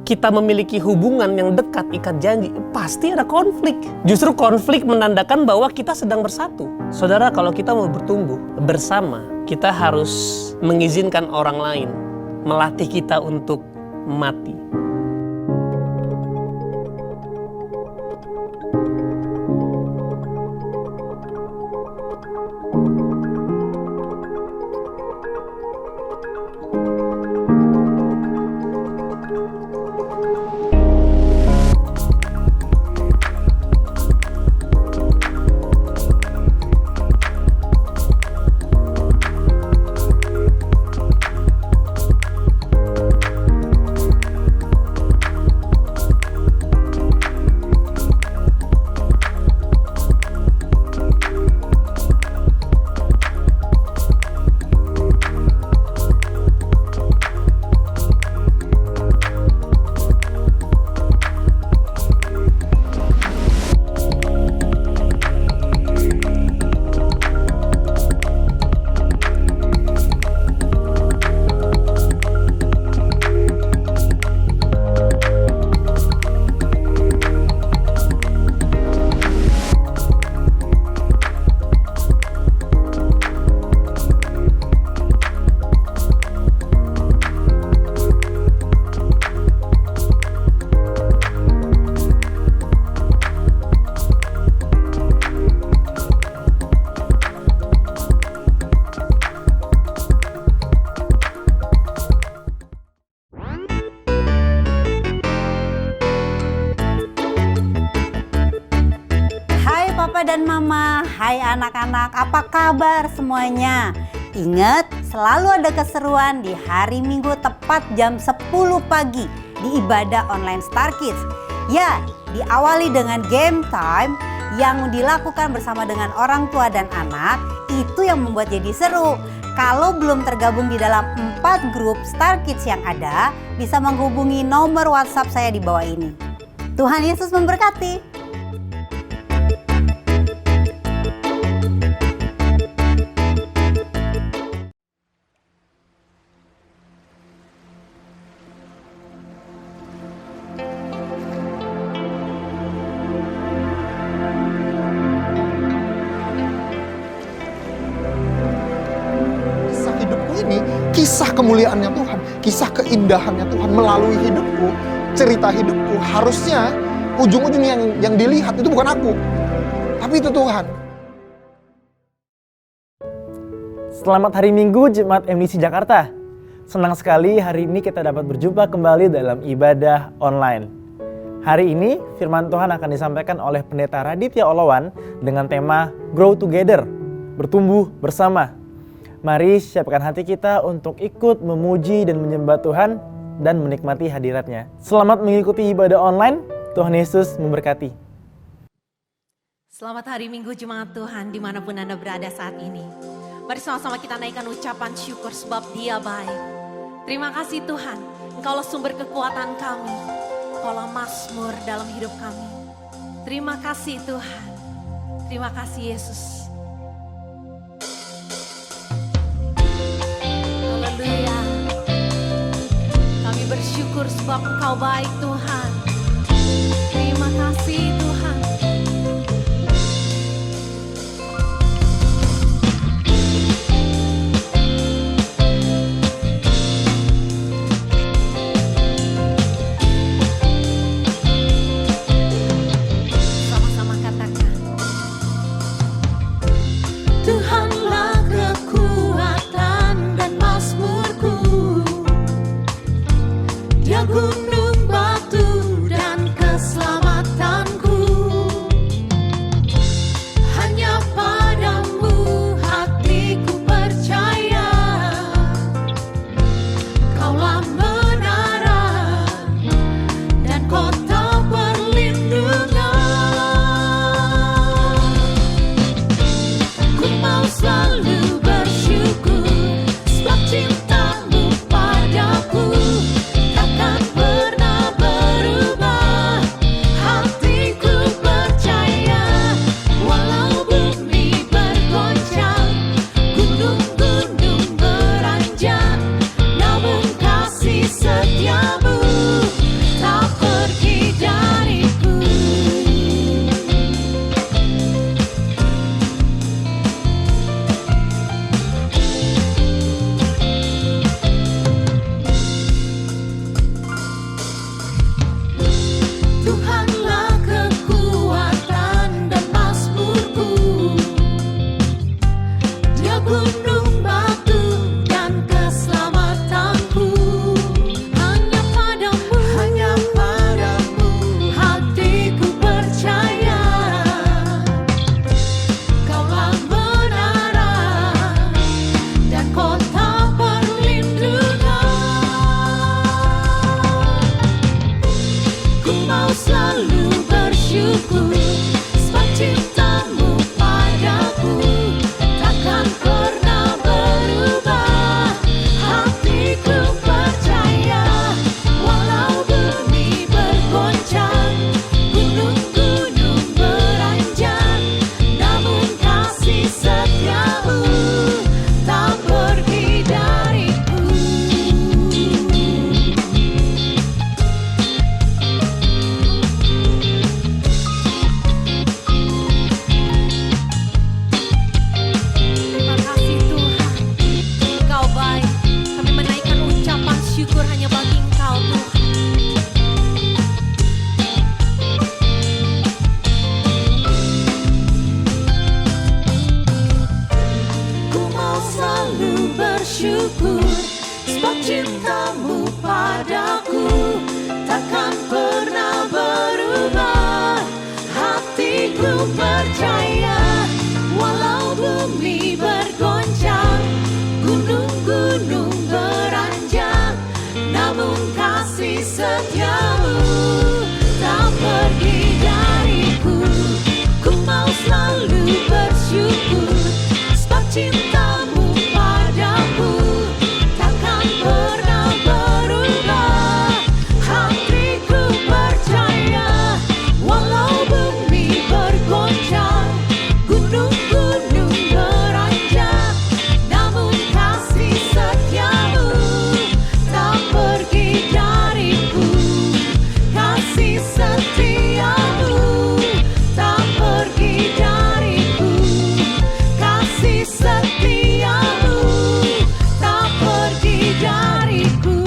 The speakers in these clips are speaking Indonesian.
kita memiliki hubungan yang dekat, ikat janji, pasti ada konflik. Justru konflik menandakan bahwa kita sedang bersatu. Saudara, kalau kita mau bertumbuh bersama, kita harus mengizinkan orang lain melatih kita untuk mati. Papa dan Mama, hai anak-anak, apa kabar semuanya? Ingat, selalu ada keseruan di hari Minggu tepat jam 10 pagi di ibadah online Star Kids. Ya, diawali dengan game time yang dilakukan bersama dengan orang tua dan anak, itu yang membuat jadi seru. Kalau belum tergabung di dalam 4 grup Star Kids yang ada, bisa menghubungi nomor WhatsApp saya di bawah ini. Tuhan Yesus memberkati. Kisah kemuliaannya Tuhan, kisah keindahannya Tuhan melalui hidupku, cerita hidupku, harusnya ujung-ujungnya yang dilihat itu bukan aku, tapi itu Tuhan. Selamat hari Minggu Jemaat MDC Jakarta. Senang sekali hari ini kita dapat berjumpa kembali dalam ibadah online. Hari ini firman Tuhan akan disampaikan oleh Pendeta Raditya Olawan dengan tema Grow Together, bertumbuh bersama. Mari siapkan hati kita untuk ikut memuji dan menyembah Tuhan dan menikmati hadirat-Nya. Selamat mengikuti ibadah online, Tuhan Yesus memberkati. Selamat hari Minggu Jemaat Tuhan dimanapun Anda berada saat ini. Mari sama-sama kita naikkan ucapan syukur sebab Dia baik. Terima kasih Tuhan, Engkaulah sumber kekuatan kami, Engkaulah mazmur dalam hidup kami. Terima kasih Tuhan, terima kasih Yesus. Haleluya. Kami bersyukur sebab Engkau baik Tuhan. Terima kasih Tuhan. Sama-sama katakan. Tuhanlah kekuatan dan mazmurku. Dia gunung batu dan keselamatanku. Hanya padamu hatiku percaya. Kaulah menara dan kota perlindungan. Ku mau selalu bersyukur sebab cintamu padaku takkan mau selalu bersyukur sebab cintamu padaku takkan pernah berubah. Hatiku percaya walau bumi bergoncang, gunung-gunung beranjak, namun kasih setiamu tak pergi dariku. Terima kasih Tuhan, Engkau baik. Kami menaikkan ucapan syukur hanya bagi Engkau Tuhan. Ku mau selalu bersyukur sebab cintamu padaku takkan pernah berubah. Hatiku percaya walau bumi bergoncang, gunung-gunung beranjak, namun kasih setiamu tak pergi dariku. Ku mau selalu bersyukur sebab cintamu padaku takkan pernah berubah. Hatiku percaya walau bumi bergoncang, gunung-gunung beranjak, namun kasih setiamu tak pergi dariku. Kasih setiamu tak pergi dariku. Kasih setiamu tak pergi dariku.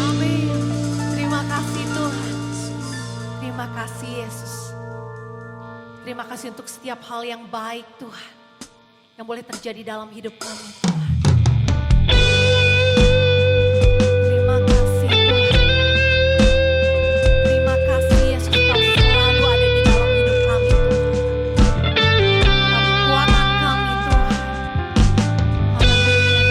Amin. Terima kasih Tuhan. Terima kasih Yesus. Terima kasih untuk setiap hal yang baik Tuhan, yang boleh terjadi dalam hidup kami Tuhan. Terima kasih Tuhan. Terima kasih Yesus, Kau selalu ada di dalam hidup kami Tuhan. Kau kekuatan kami Tuhan. Haleluya.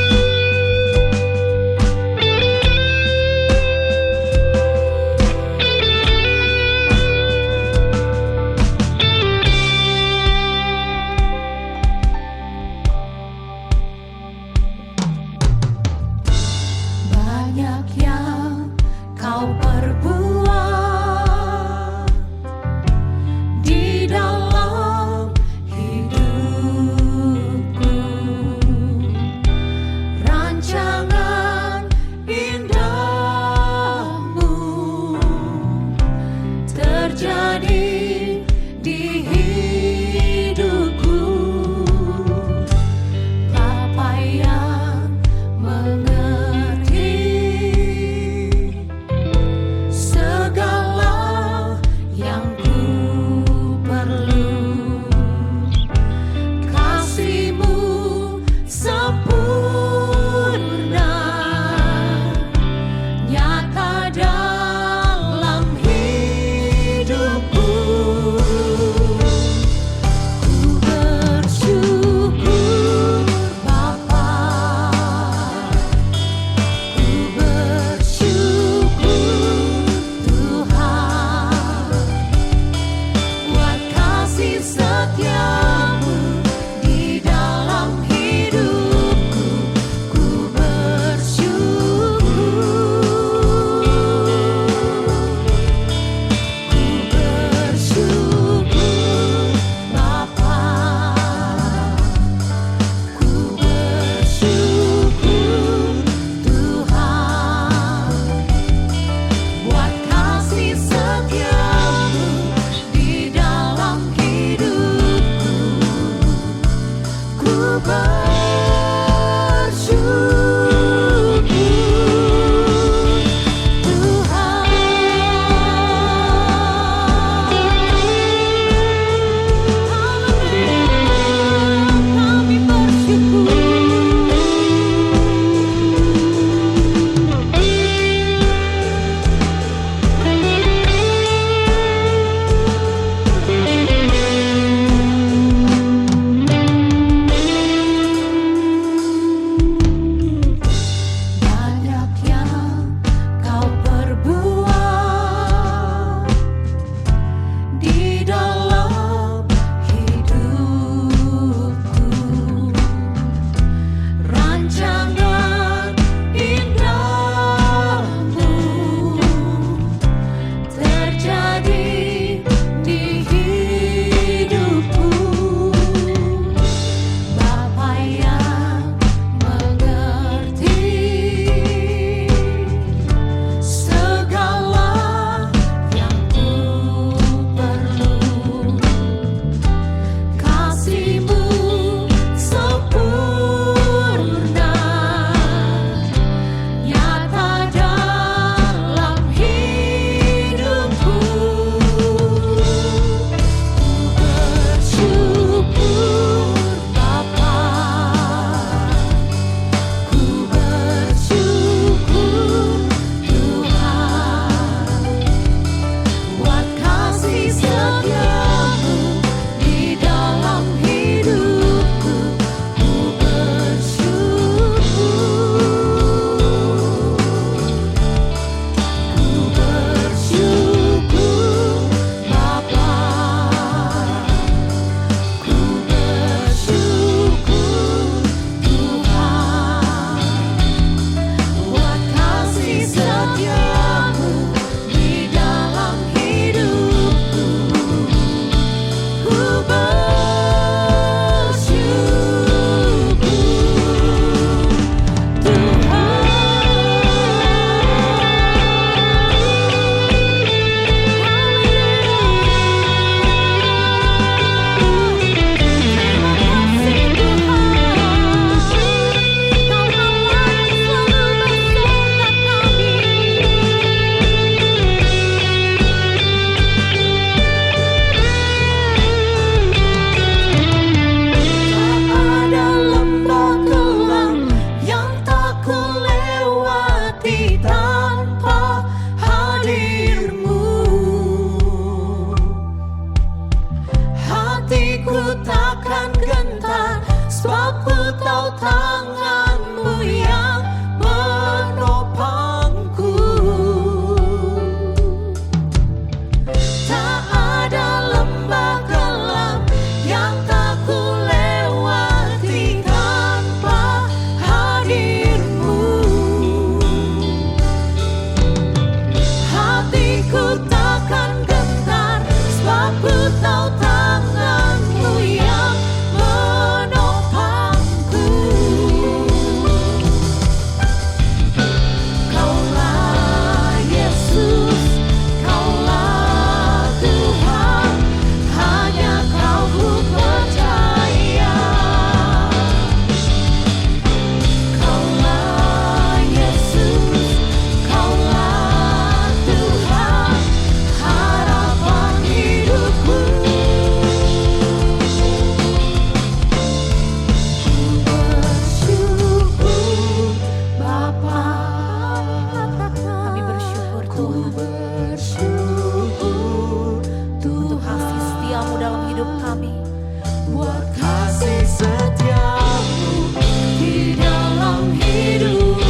buat kasih setiamu di dalam hidupku.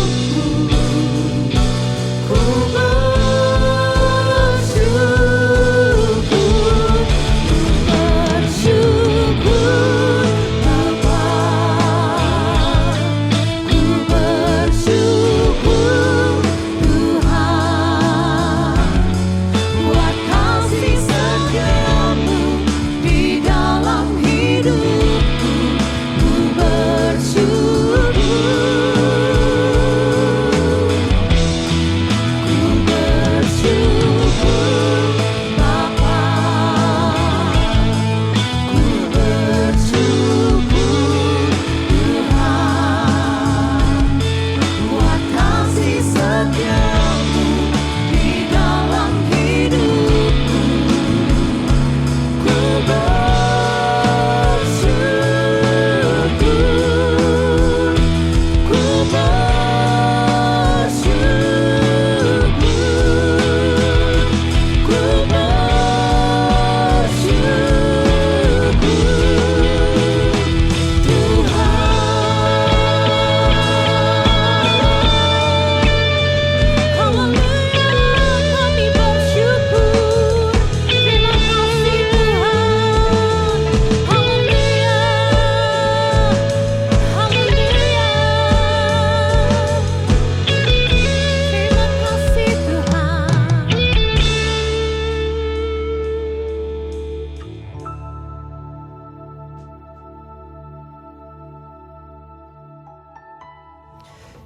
Ku bersyukur Bapa, ku bersyukur Tuhan buat kasih setiamu di dalam hidupku. Ku bersyukur, ku bersyukur Bapa, ku bersyukur Tuhan buat kasih setiamu di dalam hidupku. Ku bersyukur, ku bersyukur, ku bersyukur Tuhan. Haleluya, kami bersyukur. Terima kasih Tuhan. Haleluya, haleluya. Terima kasih Tuhan.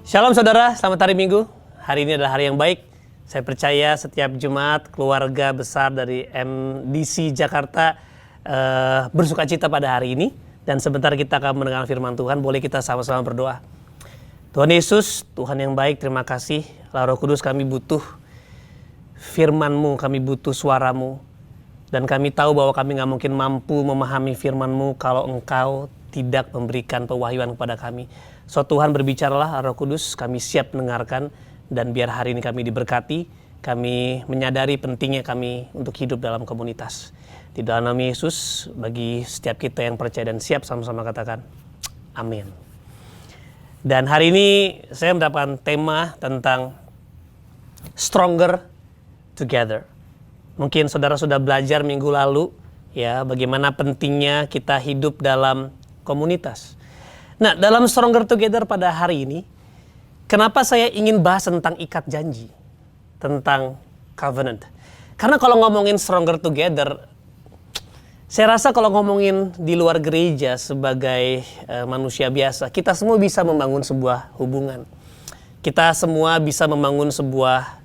Shalom saudara, selamat hari Minggu. Hari ini adalah hari yang baik. Saya percaya setiap Jumat keluarga besar dari MDC Jakarta bersuka cita pada hari ini. Dan sebentar kita akan mendengar firman Tuhan. Boleh kita sama-sama berdoa. Tuhan Yesus, Tuhan yang baik, terima kasih. Roh Kudus, kami butuh firman-Mu, kami butuh suara-Mu. Dan kami tahu bahwa kami gak mungkin mampu memahami firman-Mu kalau Engkau tidak memberikan pewahyuan kepada kami. So Tuhan berbicaralah Roh Kudus, kami siap mendengarkan. Dan biar hari ini kami diberkati, kami menyadari pentingnya kami untuk hidup dalam komunitas. Di dalam nama Yesus, bagi setiap kita yang percaya dan siap, sama-sama katakan amin. Dan hari ini saya mendapatkan tema tentang Stronger Together. Mungkin saudara sudah belajar minggu lalu ya bagaimana pentingnya kita hidup dalam komunitas. Nah, dalam Stronger Together pada hari ini, kenapa saya ingin bahas tentang ikat janji, tentang covenant. Karena kalau ngomongin Stronger Together, saya rasa kalau ngomongin di luar gereja sebagai manusia biasa, kita semua bisa membangun sebuah hubungan. Kita semua bisa membangun sebuah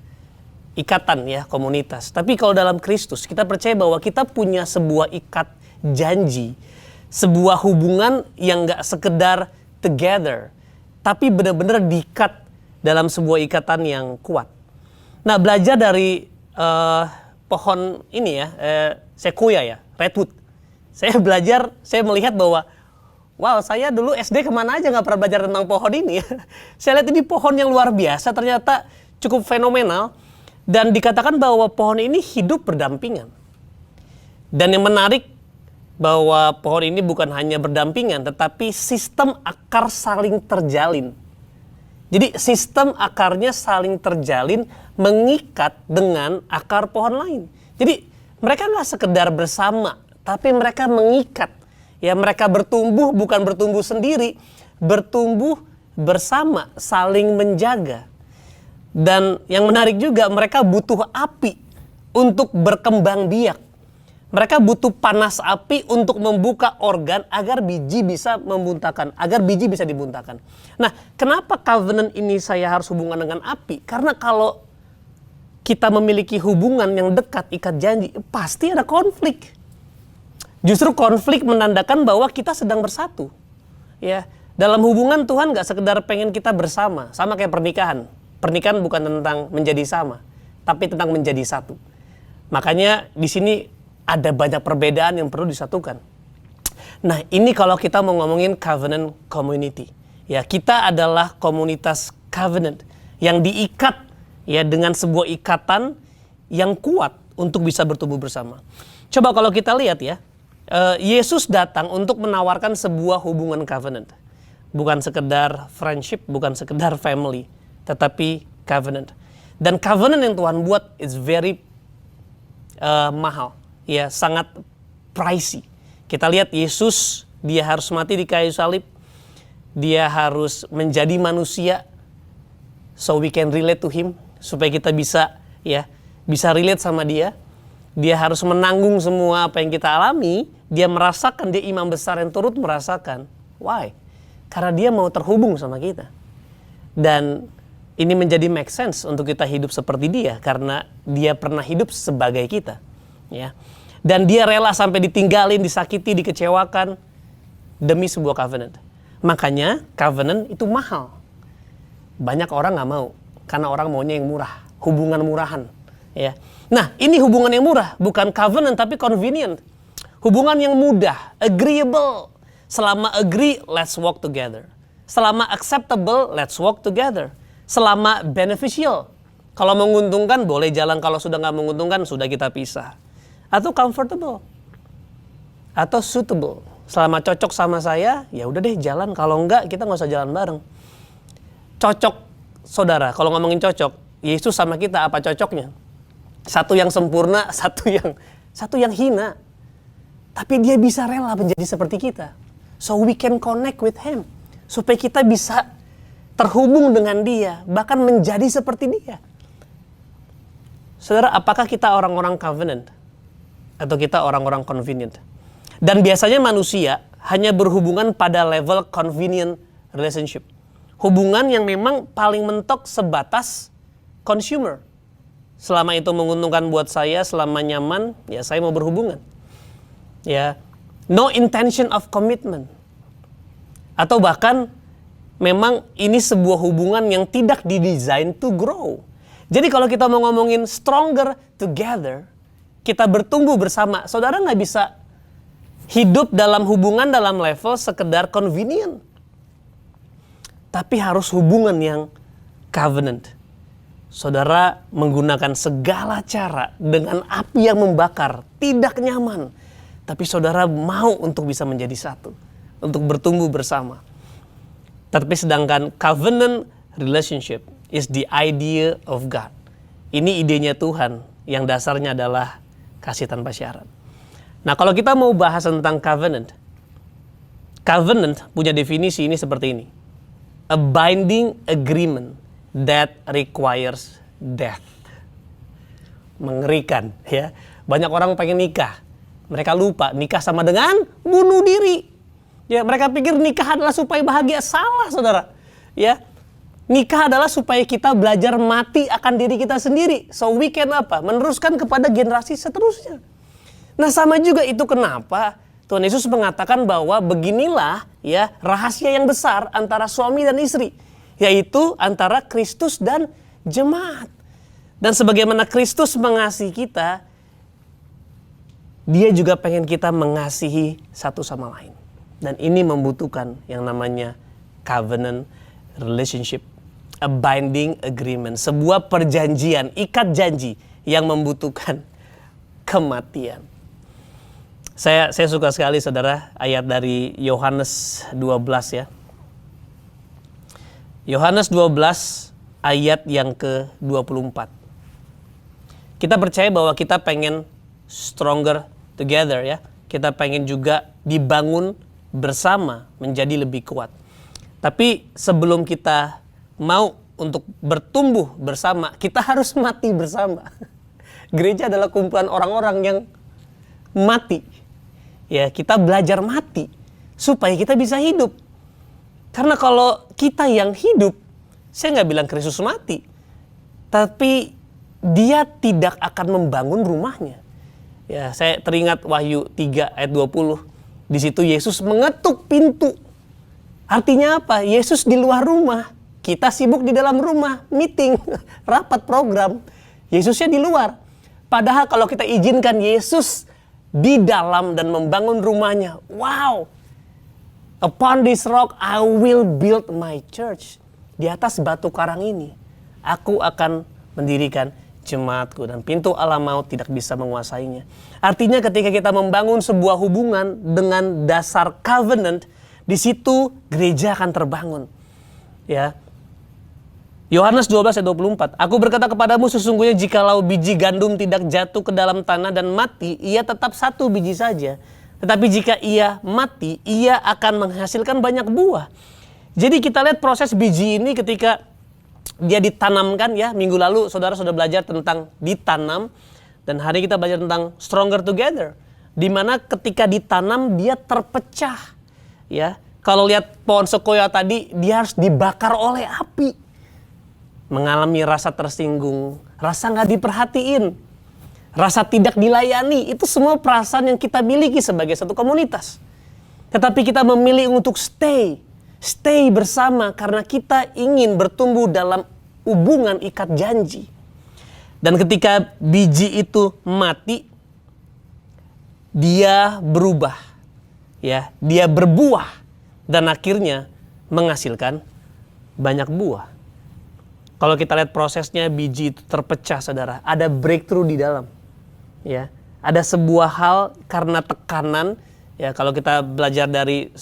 ikatan ya, komunitas. Tapi kalau dalam Kristus, kita percaya bahwa kita punya sebuah ikat janji, sebuah hubungan yang gak sekedar together, tapi benar-benar diikat dalam sebuah ikatan yang kuat. Nah, belajar dari pohon ini ya, sequoia ya, redwood. Saya belajar, saya melihat bahwa wow, saya dulu SD kemana aja gak pernah belajar tentang pohon ini. Saya lihat ini pohon yang luar biasa, ternyata cukup fenomenal. Dan dikatakan bahwa pohon ini hidup berdampingan. Dan yang menarik bahwa pohon ini bukan hanya berdampingan, tetapi sistem akar saling terjalin. Jadi sistem akarnya saling terjalin mengikat dengan akar pohon lain. Jadi mereka nggak sekedar bersama, tapi mereka mengikat. Ya, mereka bertumbuh bukan bertumbuh sendiri, bertumbuh bersama, saling menjaga. Dan yang menarik juga, mereka butuh api untuk berkembang biak. Mereka butuh panas api untuk membuka organ agar biji bisa membuntakan, agar biji bisa dibuntakan. Nah, kenapa covenant ini saya harus hubungan dengan api? Karena kalau kita memiliki hubungan yang dekat, ikat janji, pasti ada konflik. Justru konflik menandakan bahwa kita sedang bersatu. Ya, dalam hubungan Tuhan gak sekedar pengen kita bersama, sama kayak pernikahan. Pernikahan bukan tentang menjadi sama, tapi tentang menjadi satu. Makanya di sini ada banyak perbedaan yang perlu disatukan. Nah, ini kalau kita mau ngomongin covenant community. Ya, kita adalah komunitas covenant yang diikat ya dengan sebuah ikatan yang kuat untuk bisa bertumbuh bersama. Coba kalau kita lihat ya, Yesus datang untuk menawarkan sebuah hubungan covenant. Bukan sekedar friendship, bukan sekedar family, tetapi covenant. Dan covenant yang Tuhan buat is very mahal, ya, sangat pricey. Kita lihat Yesus, dia harus mati di kayu salib, dia harus menjadi manusia, so we can relate to him, supaya kita bisa relate sama dia. Dia harus menanggung semua apa yang kita alami. Dia merasakan, dia imam besar yang turut merasakan. Why? Karena dia mau terhubung sama kita. Dan ini menjadi make sense untuk kita hidup seperti dia, karena dia pernah hidup sebagai kita, ya. Dan dia rela sampai ditinggalin, disakiti, dikecewakan demi sebuah covenant. Makanya covenant itu mahal. Banyak orang nggak mau, karena orang maunya yang murah, hubungan murahan, ya. Nah, ini hubungan yang murah, bukan covenant tapi convenient. Hubungan yang mudah, agreeable. Selama agree, let's walk together. Selama acceptable, let's walk together. Selama beneficial, kalau menguntungkan boleh jalan, kalau sudah nggak menguntungkan sudah kita pisah. Atau comfortable, atau suitable. Selama cocok sama saya, ya udah deh jalan. Kalau enggak, kita nggak usah jalan bareng. Cocok, saudara. Kalau ngomongin cocok, Yesus sama kita apa cocoknya? Satu yang sempurna, satu yang hina. Tapi dia bisa rela menjadi seperti kita. So we can connect with him. Supaya kita bisa terhubung dengan dia, bahkan menjadi seperti dia. Saudara, apakah kita orang-orang covenant? Atau kita orang-orang convenient? Dan biasanya manusia hanya berhubungan pada level convenient relationship. Hubungan yang memang paling mentok sebatas consumer. Selama itu menguntungkan buat saya, selama nyaman, ya saya mau berhubungan. Ya, no intention of commitment. Atau bahkan memang ini sebuah hubungan yang tidak didesain to grow. Jadi kalau kita mau ngomongin stronger together, kita bertumbuh bersama, saudara nggak bisa hidup dalam hubungan dalam level sekedar convenient. Tapi harus hubungan yang covenant. Saudara menggunakan segala cara dengan api yang membakar, tidak nyaman. Tapi saudara mau untuk bisa menjadi satu, untuk bertumbuh bersama. Tapi sedangkan covenant relationship is the idea of God. Ini idenya Tuhan yang dasarnya adalah kasih tanpa syarat. Nah, kalau kita mau bahas tentang covenant punya definisi ini seperti ini. A binding agreement that requires death. Mengerikan, ya. Banyak orang pengen nikah. Mereka lupa nikah sama dengan bunuh diri. Ya, mereka pikir nikah adalah supaya bahagia. Salah, saudara. Ya, nikah adalah supaya kita belajar mati akan diri kita sendiri. So we can apa? Meneruskan kepada generasi seterusnya. Nah, sama juga itu kenapa Tuhan Yesus mengatakan bahwa beginilah ya rahasia yang besar antara suami dan istri, yaitu antara Kristus dan jemaat. Dan sebagaimana Kristus mengasihi kita, dia juga pengen kita mengasihi satu sama lain. Dan ini membutuhkan yang namanya covenant relationship, a binding agreement, sebuah perjanjian, ikat janji yang membutuhkan kematian. Saya suka sekali saudara ayat dari Yohanes 12 ya. Yohanes 12 ayat yang ke-24. Kita percaya bahwa kita pengen stronger together ya. Kita pengen juga dibangun bersama menjadi lebih kuat. Tapi sebelum kita mau untuk bertumbuh bersama, kita harus mati bersama. Gereja adalah kumpulan orang-orang yang mati. Ya, kita belajar mati supaya kita bisa hidup. Karena kalau kita yang hidup, saya nggak bilang Kristus mati, tapi dia tidak akan membangun rumahnya. Ya, saya teringat Wahyu 3 ayat 20. Di situ Yesus mengetuk pintu. Artinya apa? Yesus di luar rumah, kita sibuk di dalam rumah, meeting, rapat program. Yesusnya di luar. Padahal kalau kita izinkan Yesus di dalam dan membangun rumahnya. Wow. Upon this rock I will build my church. Di atas batu karang ini aku akan mendirikan jemaatku, dan pintu alam maut tidak bisa menguasainya. Artinya ketika kita membangun sebuah hubungan dengan dasar covenant, di situ gereja akan terbangun. Ya. Yohanes 12 ayat 24. Aku berkata kepadamu, sesungguhnya jikalau biji gandum tidak jatuh ke dalam tanah dan mati, ia tetap satu biji saja. Tetapi jika ia mati, ia akan menghasilkan banyak buah. Jadi kita lihat proses biji ini ketika dia ditanamkan ya. Minggu lalu saudara sudah belajar tentang ditanam, dan hari ini kita belajar tentang stronger together, di mana ketika ditanam dia terpecah ya. Kalau lihat pohon sekoya tadi, dia harus dibakar oleh api, mengalami rasa tersinggung, rasa nggak diperhatiin, rasa tidak dilayani. Itu semua perasaan yang kita miliki sebagai satu komunitas. Tetapi kita memilih untuk stay bersama karena kita ingin bertumbuh dalam hubungan ikat janji. Dan ketika biji itu mati, dia berubah, ya, dia berbuah dan akhirnya menghasilkan banyak buah. Kalau kita lihat prosesnya, biji itu terpecah, saudara. Ada breakthrough di dalam, ya. Ada sebuah hal karena tekanan, ya. Kalau kita belajar dari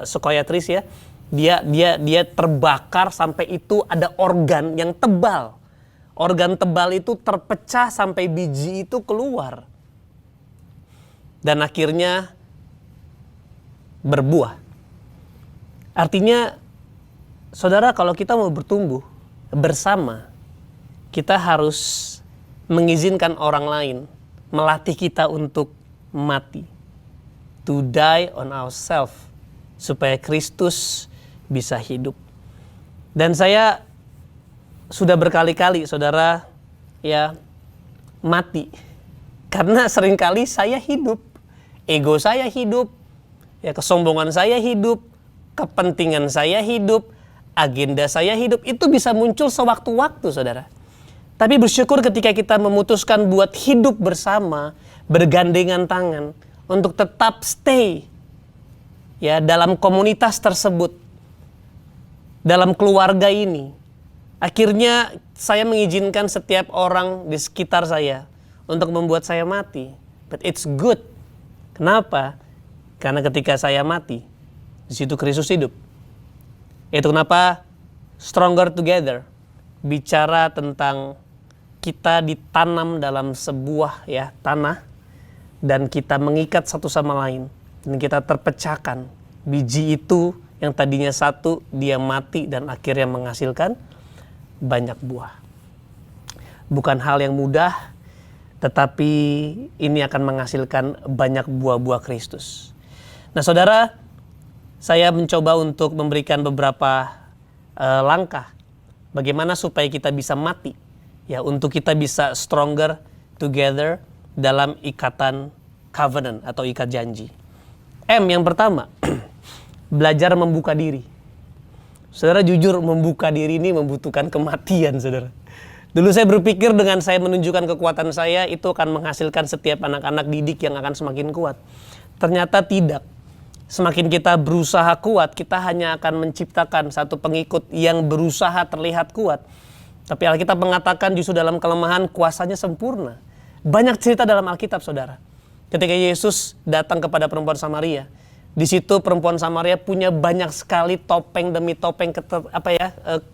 psikiatris ya. Dia terbakar sampai itu ada organ yang tebal. Organ tebal itu terpecah sampai biji itu keluar. Dan akhirnya berbuah. Artinya, saudara, kalau kita mau bertumbuh bersama, kita harus mengizinkan orang lain melatih kita untuk mati. To die on ourselves. Supaya Kristus bisa hidup. Dan saya sudah berkali-kali, saudara, ya, mati. Karena seringkali saya hidup. Ego saya hidup. Ya, kesombongan saya hidup. Kepentingan saya hidup. Agenda saya hidup. Itu bisa muncul sewaktu-waktu, saudara. Tapi bersyukur ketika kita memutuskan buat hidup bersama, bergandengan tangan, untuk tetap stay ya dalam komunitas tersebut, dalam keluarga ini. Akhirnya saya mengizinkan setiap orang di sekitar saya untuk membuat saya mati. But it's good. Kenapa? Karena ketika saya mati, di situ Kristus hidup. Itu kenapa stronger together bicara tentang kita ditanam dalam sebuah ya tanah, dan kita mengikat satu sama lain, dan kita terpecahkan. Biji itu yang tadinya satu, dia mati dan akhirnya menghasilkan banyak buah. Bukan hal yang mudah, tetapi ini akan menghasilkan banyak buah-buah Kristus. Nah, saudara, saya mencoba untuk memberikan beberapa langkah bagaimana supaya kita bisa mati, ya, untuk kita bisa stronger together dalam ikatan covenant atau ikat janji. Yang pertama, belajar membuka diri. Saudara, jujur, membuka diri ini membutuhkan kematian, saudara. Dulu saya berpikir dengan saya menunjukkan kekuatan saya, itu akan menghasilkan setiap anak-anak didik yang akan semakin kuat. Ternyata tidak. Semakin kita berusaha kuat, kita hanya akan menciptakan satu pengikut yang berusaha terlihat kuat. Tapi Alkitab mengatakan justru dalam kelemahan kuasanya sempurna. Banyak cerita dalam Alkitab, saudara. Ketika Yesus datang kepada perempuan Samaria, di situ perempuan Samaria punya banyak sekali topeng demi topeng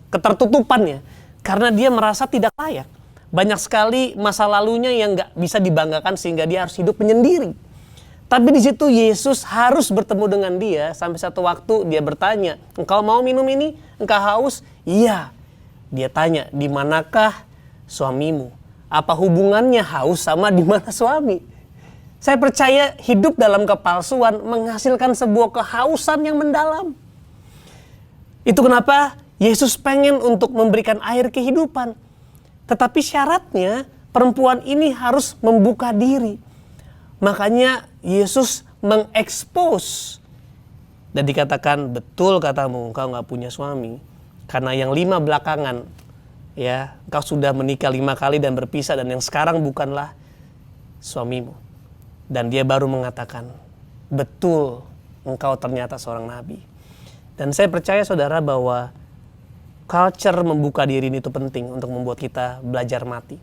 ketertutupannya, karena dia merasa tidak layak. Banyak sekali masa lalunya yang gak bisa dibanggakan sehingga dia harus hidup menyendiri. Tapi di situ Yesus harus bertemu dengan dia. Sampai satu waktu dia bertanya, engkau mau minum ini? Engkau haus? Iya. Dia tanya, di manakah suamimu? Apa hubungannya haus sama di mana suami? Saya percaya hidup dalam kepalsuan menghasilkan sebuah kehausan yang mendalam. Itu kenapa Yesus pengen untuk memberikan air kehidupan. Tetapi syaratnya perempuan ini harus membuka diri. Makanya Yesus mengekspos. Dan dikatakan, betul katamu, engkau gak punya suami. Karena yang 5 belakangan, ya, engkau sudah menikah 5 kali dan berpisah, dan yang sekarang bukanlah suamimu. Dan dia baru mengatakan, betul engkau ternyata seorang nabi. Dan saya percaya, saudara, bahwa culture membuka diri itu penting untuk membuat kita belajar mati.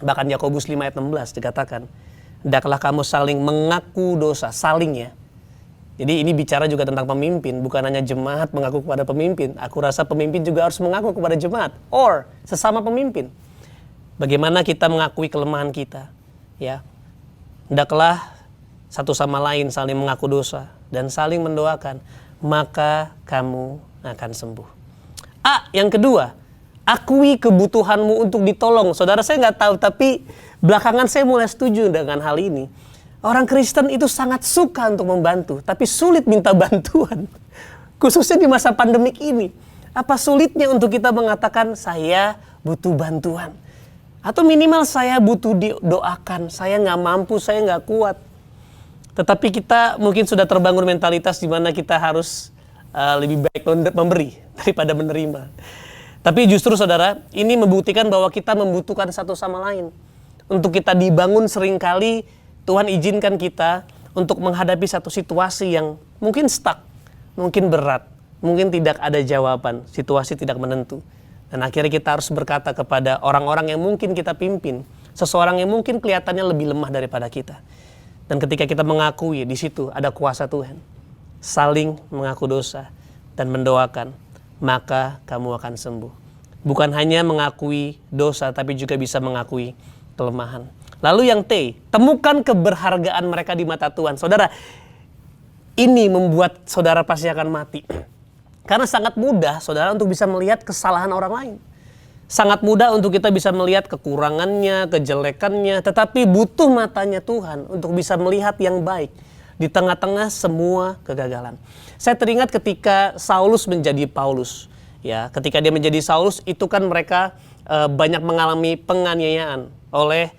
Bahkan Yakobus 5 ayat 16 dikatakan, hendaklah kamu saling mengaku dosa, saling ya. Jadi ini bicara juga tentang pemimpin, bukan hanya jemaat mengaku kepada pemimpin. Aku rasa pemimpin juga harus mengaku kepada jemaat, or sesama pemimpin. Bagaimana kita mengakui kelemahan kita, ya. Hendaklah satu sama lain saling mengaku dosa dan saling mendoakan, maka kamu akan sembuh. Yang kedua, akui kebutuhanmu untuk ditolong. Saudara, saya nggak tahu, tapi belakangan saya mulai setuju dengan hal ini. Orang Kristen itu sangat suka untuk membantu, tapi sulit minta bantuan. Khususnya di masa pandemik ini. Apa sulitnya untuk kita mengatakan, saya butuh bantuan. Atau minimal saya butuh didoakan, saya nggak mampu, saya nggak kuat. Tetapi kita mungkin sudah terbangun mentalitas di mana kita harus lebih baik memberi daripada menerima. Tapi justru saudara, ini membuktikan bahwa kita membutuhkan satu sama lain. Untuk kita dibangun seringkali, Tuhan izinkan kita untuk menghadapi satu situasi yang mungkin stuck, mungkin berat, mungkin tidak ada jawaban, situasi tidak menentu. Dan akhirnya kita harus berkata kepada orang-orang yang mungkin kita pimpin, seseorang yang mungkin kelihatannya lebih lemah daripada kita. Dan ketika kita mengakui, di situ ada kuasa Tuhan. Saling mengaku dosa dan mendoakan, maka kamu akan sembuh. Bukan hanya mengakui dosa, tapi juga bisa mengakui kelemahan. Lalu yang T, temukan keberhargaan mereka di mata Tuhan. Saudara, ini membuat saudara pasti akan mati. Karena sangat mudah saudara untuk bisa melihat kesalahan orang lain. Sangat mudah untuk kita bisa melihat kekurangannya, kejelekannya. Tetapi butuh matanya Tuhan untuk bisa melihat yang baik di tengah-tengah semua kegagalan. Saya teringat ketika Saulus menjadi Paulus. Ya, ketika dia menjadi Saulus, itu kan mereka banyak mengalami penganiayaan oleh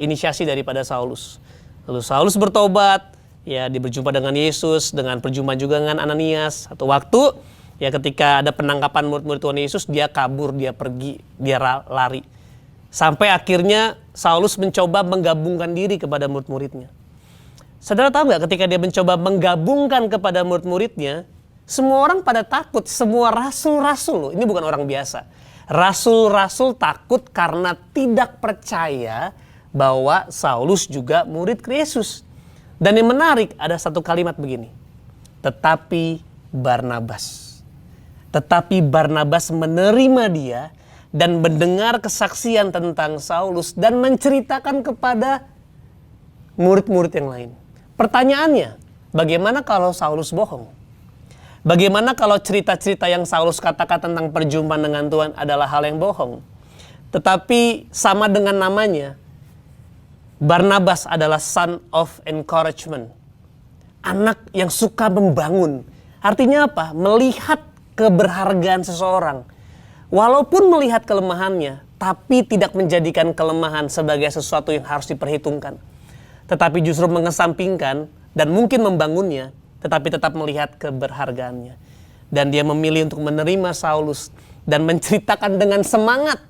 inisiasi daripada Saulus. Lalu Saulus bertobat, ya dia berjumpa dengan Yesus, dengan perjumpaan juga dengan Ananias. Satu waktu, ya ketika ada penangkapan murid-murid Tuhan Yesus, dia kabur, dia pergi, dia lari. Sampai akhirnya Saulus mencoba menggabungkan diri kepada murid-muridnya. Saudara tahu nggak, ketika dia mencoba menggabungkan kepada murid-muridnya, semua orang pada takut, semua rasul-rasul, ini bukan orang biasa. Rasul-rasul takut karena tidak percaya bahwa Saulus juga murid Yesus. Dan yang menarik, ada satu kalimat begini. Tetapi Barnabas menerima dia dan mendengar kesaksian tentang Saulus dan menceritakan kepada murid-murid yang lain. Pertanyaannya, bagaimana kalau Saulus bohong? Bagaimana kalau cerita-cerita yang Saulus katakan tentang perjumpaan dengan Tuhan adalah hal yang bohong? Tetapi sama dengan namanya, Barnabas adalah son of encouragement. Anak yang suka membangun. Artinya apa? Melihat keberhargaan seseorang. Walaupun melihat kelemahannya, tapi tidak menjadikan kelemahan sebagai sesuatu yang harus diperhitungkan. Tetapi justru mengesampingkan dan mungkin membangunnya, tetapi tetap melihat keberhargaannya. Dan dia memilih untuk menerima Saulus dan menceritakan dengan semangat.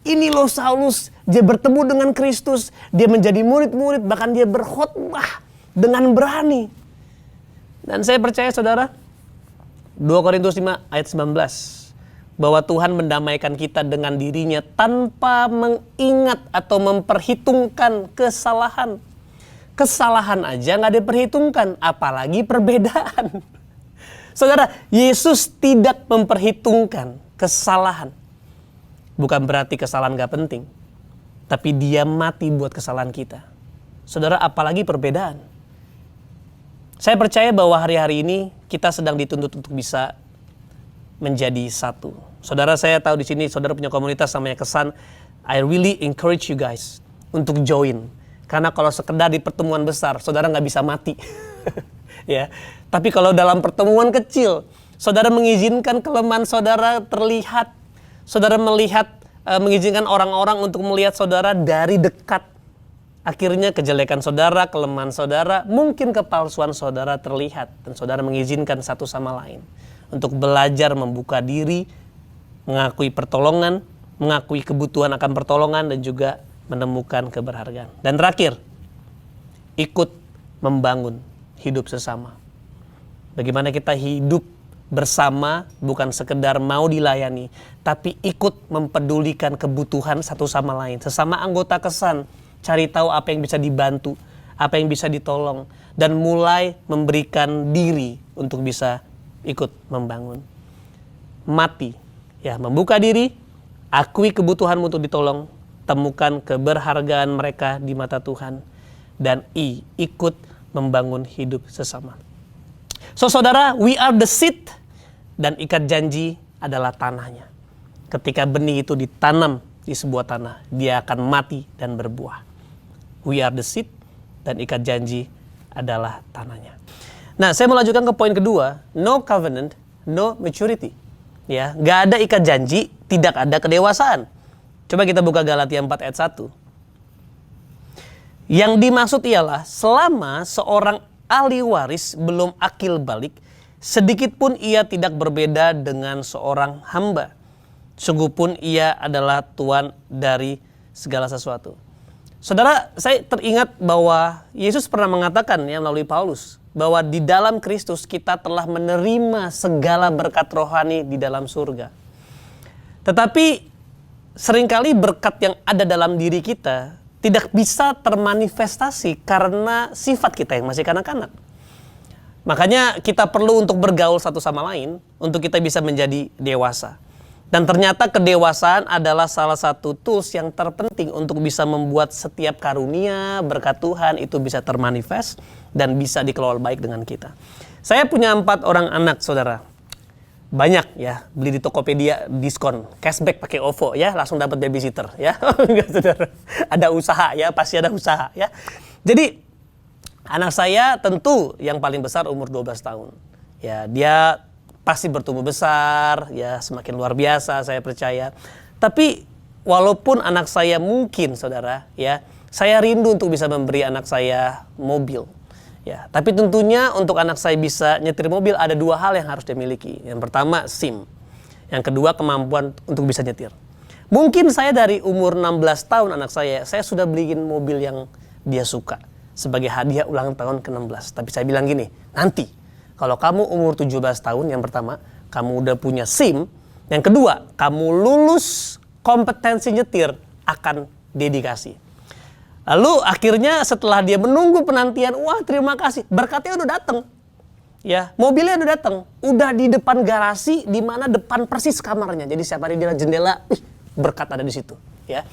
Ini loh Saulus, dia bertemu dengan Kristus, dia menjadi murid-murid, bahkan dia berkhotbah dengan berani. Dan saya percaya saudara, 2 Korintus 5 ayat 19, bahwa Tuhan mendamaikan kita dengan dirinya tanpa mengingat atau memperhitungkan kesalahan. Kesalahan aja nggak diperhitungkan, apalagi perbedaan. Saudara, Yesus tidak memperhitungkan kesalahan. Bukan berarti kesalahan nggak penting, tapi dia mati buat kesalahan kita. Saudara, apalagi perbedaan. Saya percaya bahwa hari-hari ini kita sedang dituntut untuk bisa menjadi satu. Saudara, saya tahu di sini saudara punya komunitas namanya Kesan. I really encourage you guys untuk join. Karena kalau sekedar di pertemuan besar, saudara nggak bisa mati. Ya. Tapi kalau dalam pertemuan kecil, saudara mengizinkan kelemahan saudara terlihat. Saudara mengizinkan orang-orang untuk melihat saudara dari dekat. Akhirnya kejelekan saudara, kelemahan saudara, mungkin kepalsuan saudara terlihat. Dan saudara mengizinkan satu sama lain untuk belajar membuka diri, mengakui pertolongan, mengakui kebutuhan akan pertolongan, dan juga menemukan keberhargaan. Dan terakhir, ikut membangun hidup sesama. Bagaimana kita hidup bersama bukan sekedar mau dilayani, tapi ikut mempedulikan kebutuhan satu sama lain. Sesama anggota kesan, cari tahu apa yang bisa dibantu, apa yang bisa ditolong, dan mulai memberikan diri untuk bisa ikut membangun. Mati, ya, membuka diri, akui kebutuhanmu untuk ditolong, temukan keberhargaan mereka di mata Tuhan, dan ikut membangun hidup sesama. So saudara, we are the seed, dan ikat janji adalah tanahnya. Ketika benih itu ditanam di sebuah tanah, dia akan mati dan berbuah. We are the seed, dan ikat janji adalah tanahnya. Nah, saya mau lanjutkan ke poin kedua, no covenant, no maturity. Ya, nggak ada ikat janji, tidak ada kedewasaan. Coba kita buka Galatia 4 ayat 1. Yang dimaksud ialah selama seorang ahli waris belum akil balik, sedikit pun ia tidak berbeda dengan seorang hamba. Sungguh pun ia adalah tuan dari segala sesuatu. Saudara, saya teringat bahwa Yesus pernah mengatakan ya melalui Paulus, bahwa di dalam Kristus kita telah menerima segala berkat rohani di dalam surga. Tetapi seringkali berkat yang ada dalam diri kita tidak bisa termanifestasi karena sifat kita yang masih kanak-kanak. Makanya kita perlu untuk bergaul satu sama lain untuk kita bisa menjadi dewasa. Dan ternyata kedewasaan adalah salah satu tools yang terpenting untuk bisa membuat setiap karunia berkat Tuhan itu bisa termanifest dan bisa dikelola baik dengan kita. Saya punya 4 orang anak, saudara. Banyak ya, beli di Tokopedia diskon, cashback pakai OVO ya, langsung dapat babysitter ya. Enggak, saudara. Ada usaha ya, pasti ada usaha ya. Jadi anak saya tentu yang paling besar umur 12 tahun. Ya, dia pasti bertumbuh besar, ya semakin luar biasa saya percaya. Tapi walaupun anak saya mungkin, saudara, ya, saya rindu untuk bisa memberi anak saya mobil. Ya, tapi tentunya untuk anak saya bisa nyetir mobil ada 2 hal yang harus dia miliki. Yang pertama SIM. Yang kedua kemampuan untuk bisa nyetir. Mungkin saya dari umur 16 tahun anak saya sudah beliin mobil yang dia suka sebagai hadiah ulang tahun ke-16. Tapi saya bilang gini, nanti kalau kamu umur 17 tahun, yang pertama, kamu udah punya SIM. Yang kedua, kamu lulus kompetensi nyetir, akan dedikasi. Lalu akhirnya setelah dia menunggu penantian, wah terima kasih, berkatnya udah datang. Ya, mobilnya udah datang. Udah di depan garasi, di mana depan persis kamarnya. Jadi setiap hari dia lihat jendela, berkat ada di situ. Ya.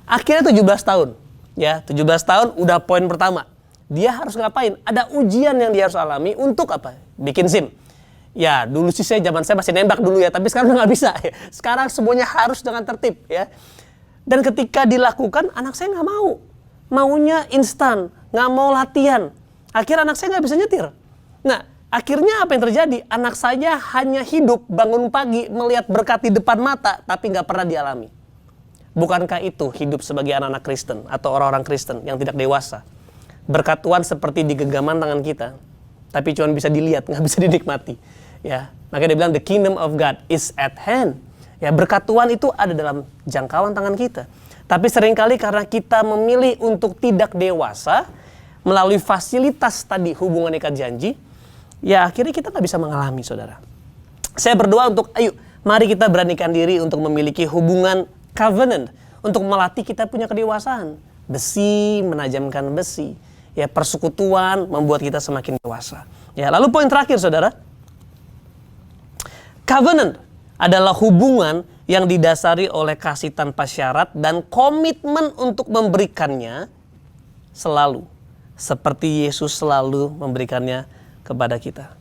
Akhirnya 17 tahun. Ya, 17 tahun udah poin pertama. Dia harus ngapain? Ada ujian yang dia harus alami untuk apa? Bikin SIM. Ya, dulu sih zaman saya masih nembak dulu ya, tapi sekarang udah nggak bisa. Ya. Sekarang semuanya harus dengan tertib. Ya. Dan ketika dilakukan, anak saya nggak mau. Maunya instan, nggak mau latihan. Akhirnya anak saya nggak bisa nyetir. Nah, akhirnya apa yang terjadi? Anak saya hanya hidup bangun pagi melihat berkat di depan mata, tapi nggak pernah dialami. Bukankah itu hidup sebagai anak-anak Kristen atau orang-orang Kristen yang tidak dewasa? Berkat Tuhan seperti di genggaman tangan kita, tapi cuma bisa dilihat, nggak bisa dinikmati. Ya, makanya dia bilang the kingdom of God is at hand. Ya, berkat Tuhan itu ada dalam jangkauan tangan kita. Tapi seringkali karena kita memilih untuk tidak dewasa melalui fasilitas tadi hubungan ikat janji, ya akhirnya kita nggak bisa mengalami, saudara. Saya berdoa untuk, ayo, mari kita beranikan diri untuk memiliki hubungan covenant, untuk melatih kita punya kedewasaan. Besi menajamkan besi. Ya, persekutuan membuat kita semakin dewasa. Ya, lalu poin terakhir, saudara. Covenant adalah hubungan yang didasari oleh kasih tanpa syarat dan komitmen untuk memberikannya selalu. Seperti Yesus selalu memberikannya kepada kita.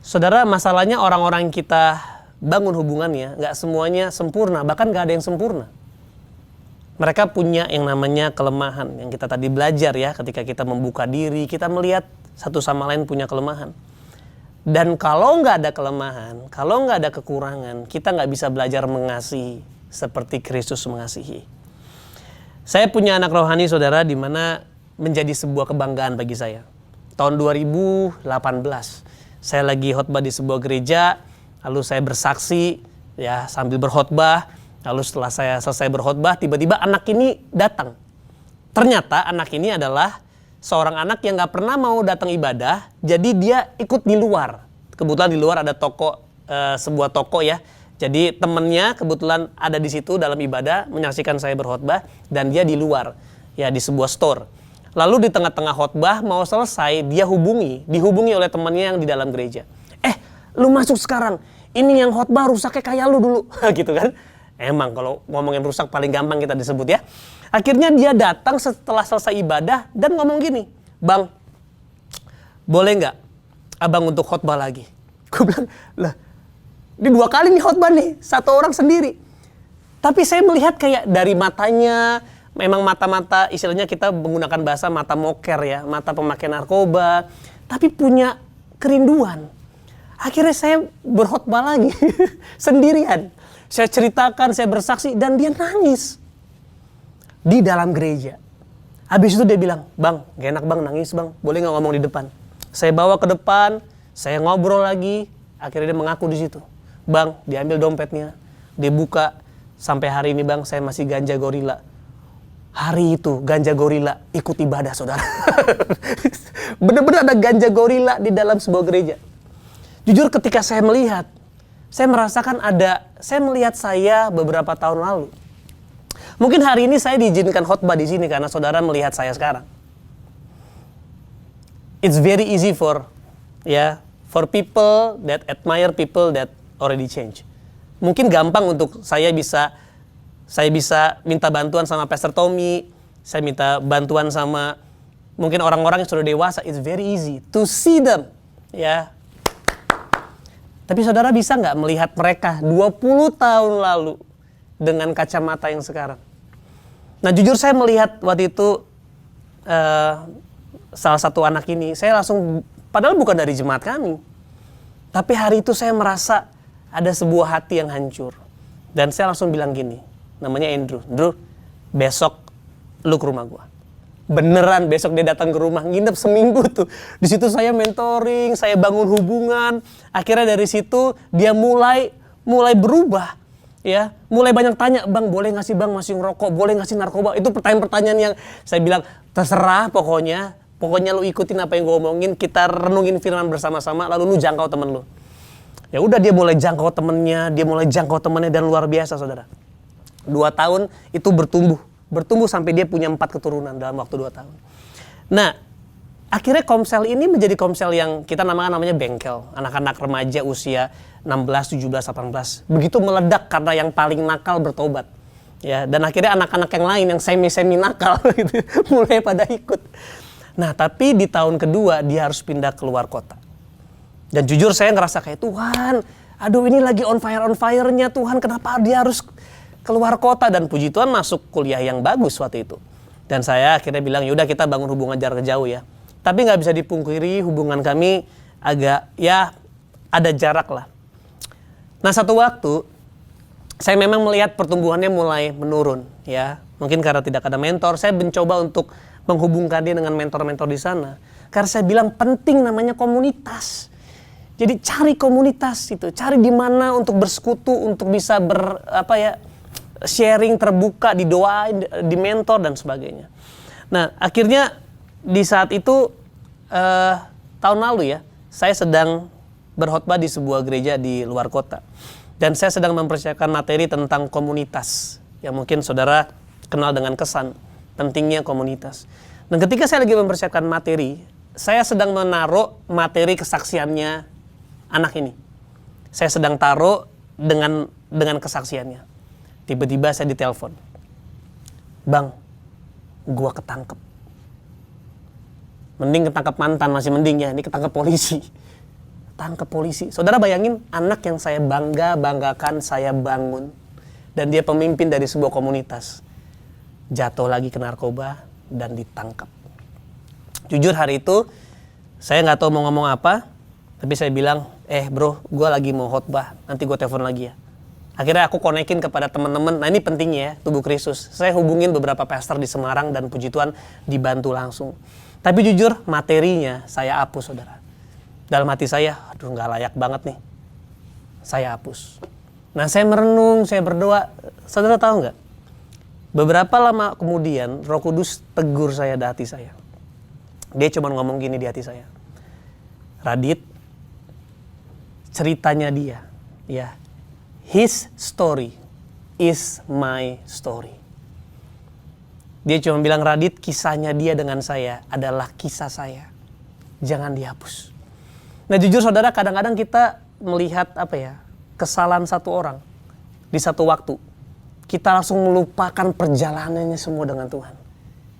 Saudara, masalahnya orang-orang kita bangun hubungannya, gak semuanya sempurna, bahkan gak ada yang sempurna. Mereka punya yang namanya kelemahan, yang kita tadi belajar ya, ketika kita membuka diri, kita melihat satu sama lain punya kelemahan. Dan kalau nggak ada kelemahan, kalau nggak ada kekurangan, kita nggak bisa belajar mengasihi seperti Kristus mengasihi. Saya punya anak rohani, saudara, di mana menjadi sebuah kebanggaan bagi saya. Tahun 2018, saya lagi khotbah di sebuah gereja, lalu saya bersaksi ya sambil berkhotbah. Lalu setelah saya selesai berkhotbah, tiba-tiba anak ini datang. Ternyata anak ini adalah seorang anak yang gak pernah mau datang ibadah, jadi dia ikut di luar. kebetulan di luar ada toko, sebuah toko ya. Jadi temennya kebetulan ada di situ dalam ibadah, menyaksikan saya berkhotbah, dan dia di luar, ya di sebuah store. Lalu di tengah-tengah khotbah mau selesai, dia dihubungi oleh temannya yang di dalam gereja. Lu masuk sekarang, ini yang khotbah rusaknya kayak lu dulu, gitu kan. Emang kalau ngomongin rusak paling gampang kita disebut ya. Akhirnya dia datang setelah selesai ibadah dan ngomong gini, "Bang, boleh nggak abang untuk khotbah lagi?" Gue bilang, "Lah, ini 2 kali nih khotbah nih, 1 orang sendiri." Tapi saya melihat kayak dari matanya, memang mata-mata, istilahnya kita menggunakan bahasa mata moker ya, mata pemakai narkoba, tapi punya kerinduan. Akhirnya saya berkhotbah lagi sendirian. Saya ceritakan, saya bersaksi, dan dia nangis di dalam gereja. Habis itu dia bilang, "Bang, gak enak bang, nangis bang, boleh gak ngomong di depan?" Saya bawa ke depan, saya ngobrol lagi, akhirnya dia mengaku di situ. "Bang, diambil dompetnya, dibuka, sampai hari ini bang, saya masih ganja gorila." Hari itu ganja gorila ikut ibadah, saudara. Benar-benar ada ganja gorila di dalam sebuah gereja. Jujur ketika saya melihat, saya merasakan saya melihat saya beberapa tahun lalu. Mungkin hari ini saya diizinkan khotbah di sini karena saudara melihat saya sekarang. It's very easy for people that admire people that already change. Mungkin gampang untuk saya bisa minta bantuan sama Pastor Tommy, saya minta bantuan sama mungkin orang-orang yang sudah dewasa. It's very easy to see them, ya. Tapi saudara bisa nggak melihat mereka 20 tahun lalu dengan kacamata yang sekarang? Nah jujur saya melihat waktu itu salah satu anak ini, saya langsung, padahal bukan dari jemaat kami. Tapi hari itu saya merasa ada sebuah hati yang hancur. Dan saya langsung bilang gini, namanya Andrew, besok lu ke rumah gua. Beneran besok dia datang ke rumah, nginep seminggu tuh. Di situ saya mentoring, saya bangun hubungan. Akhirnya dari situ dia mulai berubah, ya. Mulai banyak tanya, "Bang, boleh nggak sih bang masih ngerokok? Boleh nggak sih narkoba?" Itu pertanyaan-pertanyaan yang saya bilang, terserah pokoknya lu ikutin apa yang gue omongin. Kita renungin firman bersama-sama, lalu lu jangkau temen lu. Ya udah, dia mulai jangkau temennya dan luar biasa, saudara. 2 tahun itu bertumbuh sampai dia punya 4 keturunan dalam waktu 2 tahun. Nah, akhirnya komsel ini menjadi komsel yang kita namanya bengkel. Anak-anak remaja usia 16, 17, 18. Begitu meledak karena yang paling nakal bertobat. Ya, dan akhirnya anak-anak yang lain yang semi-semi nakal gitu, mulai pada ikut. Nah, tapi di tahun kedua dia harus pindah keluar kota. Dan jujur saya ngerasa kayak, Tuhan, aduh ini lagi on fire-nya Tuhan, kenapa dia harus keluar kota? Dan puji Tuhan masuk kuliah yang bagus waktu itu. Dan saya akhirnya bilang, yaudah kita bangun hubungan jarak jauh ya. Tapi nggak bisa dipungkiri hubungan kami agak ya ada jarak lah. Nah satu waktu saya memang melihat pertumbuhannya mulai menurun ya. Mungkin karena tidak ada mentor, saya mencoba untuk menghubungkan dia dengan mentor-mentor di sana. Karena saya bilang penting namanya komunitas. Jadi cari komunitas itu, cari di mana untuk bersekutu, untuk bisa sharing terbuka, didoain, di mentor dan sebagainya. Nah akhirnya di saat itu tahun lalu ya, saya sedang berkhotbah di sebuah gereja di luar kota. Dan saya sedang mempersiapkan materi tentang komunitas. Yang mungkin saudara kenal dengan kesan, pentingnya komunitas. Dan ketika saya lagi mempersiapkan materi, saya sedang menaruh materi kesaksiannya anak ini. Saya sedang taruh dengan kesaksiannya. Tiba-tiba saya ditelepon. Bang, gua ketangkep. Mending ketangkep mantan, masih mending ya. Ini ketangkep polisi. Tangkep polisi. Saudara bayangin, anak yang saya banggakan, saya bangun. Dan dia pemimpin dari sebuah komunitas. Jatuh lagi ke narkoba dan ditangkap. Jujur hari itu, saya nggak tahu mau ngomong apa. Tapi saya bilang, bro, gue lagi mau khotbah, nanti gue telepon lagi ya. Akhirnya aku konekin kepada teman-teman, nah ini pentingnya ya, Tubuh Kristus. Saya hubungin beberapa pastor di Semarang dan puji Tuhan dibantu langsung. Tapi jujur, materinya saya hapus, saudara. Dalam hati saya, aduh gak layak banget nih. Saya hapus. Nah saya merenung, saya berdoa. Saudara tahu gak? Beberapa lama kemudian, Roh Kudus tegur saya di hati saya. Dia cuma ngomong gini di hati saya. Radit, ceritanya dia, ya. His story is my story. Dia cuma bilang, Radit, kisahnya dia dengan saya adalah kisah saya. Jangan dihapus. Nah, jujur saudara, kadang-kadang kita melihat kesalahan satu orang di satu waktu. Kita langsung melupakan perjalanannya semua dengan Tuhan.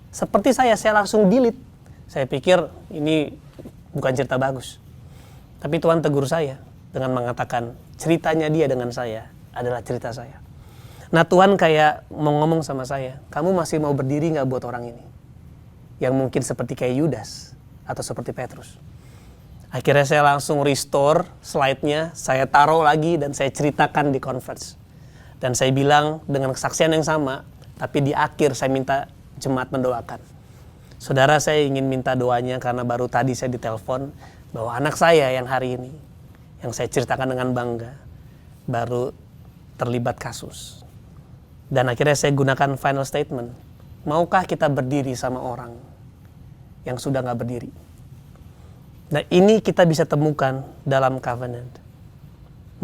Seperti saya langsung delete. Saya pikir ini bukan cerita bagus. Tapi Tuhan tegur saya dengan mengatakan ceritanya dia dengan saya adalah cerita saya. Nah, Tuhan kayak mau ngomong sama saya, kamu masih mau berdiri gak buat orang ini? Yang mungkin seperti kayak Yudas atau seperti Petrus. Akhirnya saya langsung restore slide-nya, saya taruh lagi dan saya ceritakan di conference. Dan saya bilang dengan kesaksian yang sama, tapi di akhir saya minta jemaat mendoakan. Saudara, saya ingin minta doanya karena baru tadi saya ditelepon bahwa anak saya yang hari ini, yang saya ceritakan dengan bangga, baru terlibat kasus. Dan akhirnya saya gunakan final statement. Maukah kita berdiri sama orang yang sudah gak berdiri? Nah, ini kita bisa temukan dalam covenant.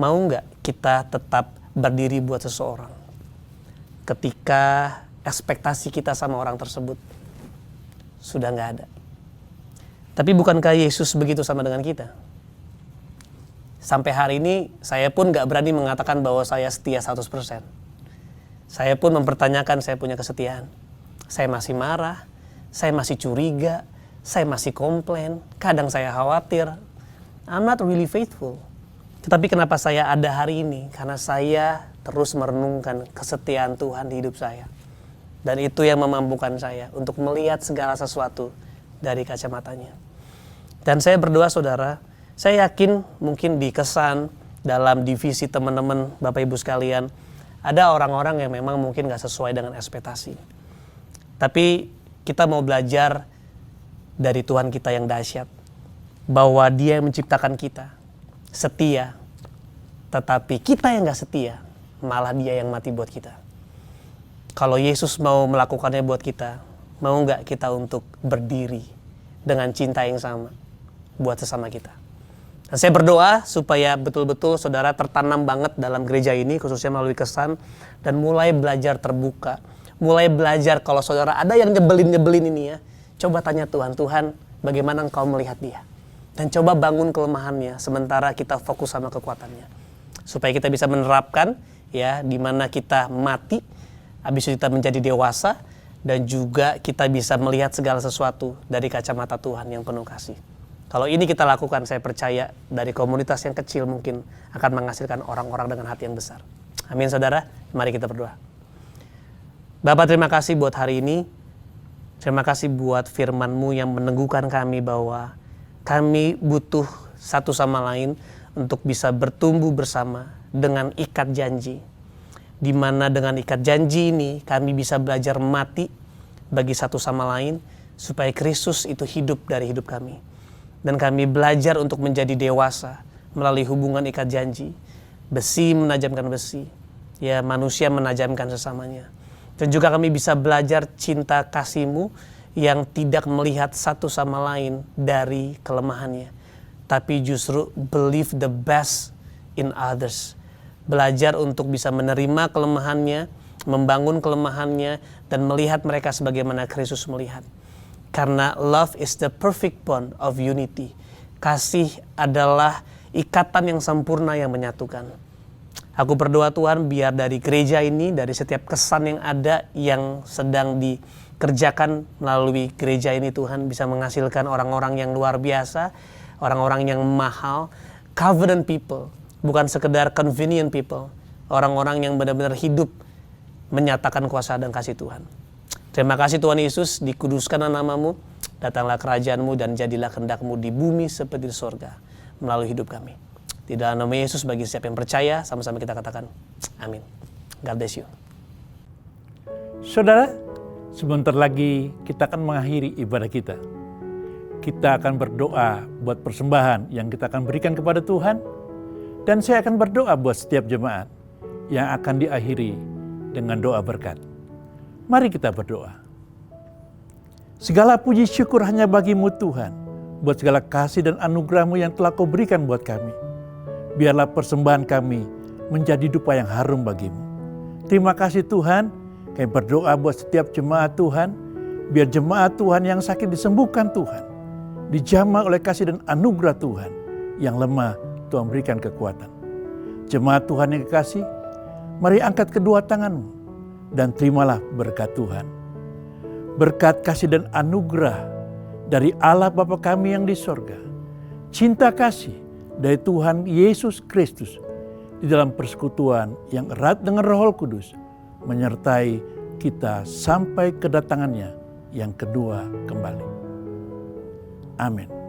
Mau gak kita tetap berdiri buat seseorang ketika ekspektasi kita sama orang tersebut sudah gak ada? Tapi bukankah Yesus begitu sama dengan kita? Sampai hari ini saya pun gak berani mengatakan bahwa saya setia 100%. Saya pun mempertanyakan saya punya kesetiaan. Saya masih marah, saya masih curiga, saya masih komplain, kadang saya khawatir. I'm not really faithful. Tetapi kenapa saya ada hari ini? Karena saya terus merenungkan kesetiaan Tuhan di hidup saya. Dan itu yang memampukan saya untuk melihat segala sesuatu dari kacamatanya. Dan saya berdoa saudara, saya yakin mungkin di Kesan, dalam divisi teman-teman Bapak Ibu sekalian, ada orang-orang yang memang mungkin gak sesuai dengan ekspektasi. Tapi kita mau belajar dari Tuhan kita yang dahsyat, bahwa Dia yang menciptakan kita setia, tetapi kita yang gak setia, malah Dia yang mati buat kita. Kalau Yesus mau melakukannya buat kita, mau gak kita untuk berdiri dengan cinta yang sama buat sesama kita? Dan saya berdoa supaya betul-betul saudara tertanam banget dalam gereja ini, khususnya melalui Kesan, dan mulai belajar terbuka. Mulai belajar kalau saudara ada yang nyebelin ini ya, coba tanya Tuhan, Tuhan bagaimana engkau melihat dia? Dan coba bangun kelemahannya sementara kita fokus sama kekuatannya. Supaya kita bisa menerapkan ya, di mana kita mati, habis itu kita menjadi dewasa, dan juga kita bisa melihat segala sesuatu dari kacamata Tuhan yang penuh kasih. Kalau ini kita lakukan, saya percaya dari komunitas yang kecil mungkin akan menghasilkan orang-orang dengan hati yang besar. Amin saudara, mari kita berdoa. Bapak, terima kasih buat hari ini. Terima kasih buat firman-Mu yang meneguhkan kami bahwa kami butuh satu sama lain untuk bisa bertumbuh bersama dengan ikat janji. Di mana dengan ikat janji ini kami bisa belajar mati bagi satu sama lain supaya Kristus itu hidup dari hidup kami. Dan kami belajar untuk menjadi dewasa melalui hubungan ikat janji. Besi menajamkan besi, ya manusia menajamkan sesamanya. Dan juga kami bisa belajar cinta kasih-Mu yang tidak melihat satu sama lain dari kelemahannya, tapi justru believe the best in others. Belajar untuk bisa menerima kelemahannya, membangun kelemahannya, dan melihat mereka sebagaimana Kristus melihat. Karena love is the perfect bond of unity. Kasih adalah ikatan yang sempurna yang menyatukan. Aku berdoa Tuhan, biar dari gereja ini, dari setiap kesan yang ada yang sedang dikerjakan melalui gereja ini Tuhan, bisa menghasilkan orang-orang yang luar biasa, orang-orang yang mahal, covenant people, bukan sekedar convenient people, orang-orang yang benar-benar hidup menyatakan kuasa dan kasih Tuhan. Terima kasih Tuhan Yesus, dikuduskanlah nama-Mu, datanglah kerajaan-Mu, dan jadilah kehendak-Mu di bumi seperti di surga melalui hidup kami. Di dalam nama Yesus, bagi setiap yang percaya, sama-sama kita katakan amin. God bless you. Saudara, sebentar lagi kita akan mengakhiri ibadah kita. Kita akan berdoa buat persembahan yang kita akan berikan kepada Tuhan. Dan saya akan berdoa buat setiap jemaat yang akan diakhiri dengan doa berkat. Mari kita berdoa. Segala puji syukur hanya bagi-Mu Tuhan, buat segala kasih dan anugerah-Mu yang telah Kau berikan buat kami. biarlah persembahan kami menjadi dupa yang harum bagimu. Terima kasih Tuhan, kami berdoa buat setiap jemaat Tuhan, biar jemaat Tuhan yang sakit disembuhkan Tuhan, dijamah oleh kasih dan anugerah Tuhan, yang lemah Tuhan berikan kekuatan. Jemaat Tuhan yang kekasih, mari angkat kedua tanganmu dan terimalah berkat Tuhan. Berkat kasih dan anugerah dari Allah Bapa kami yang di sorga, cinta kasih dari Tuhan Yesus Kristus di dalam persekutuan yang erat dengan Roh Kudus menyertai kita sampai kedatangannya yang kedua kembali. Amin.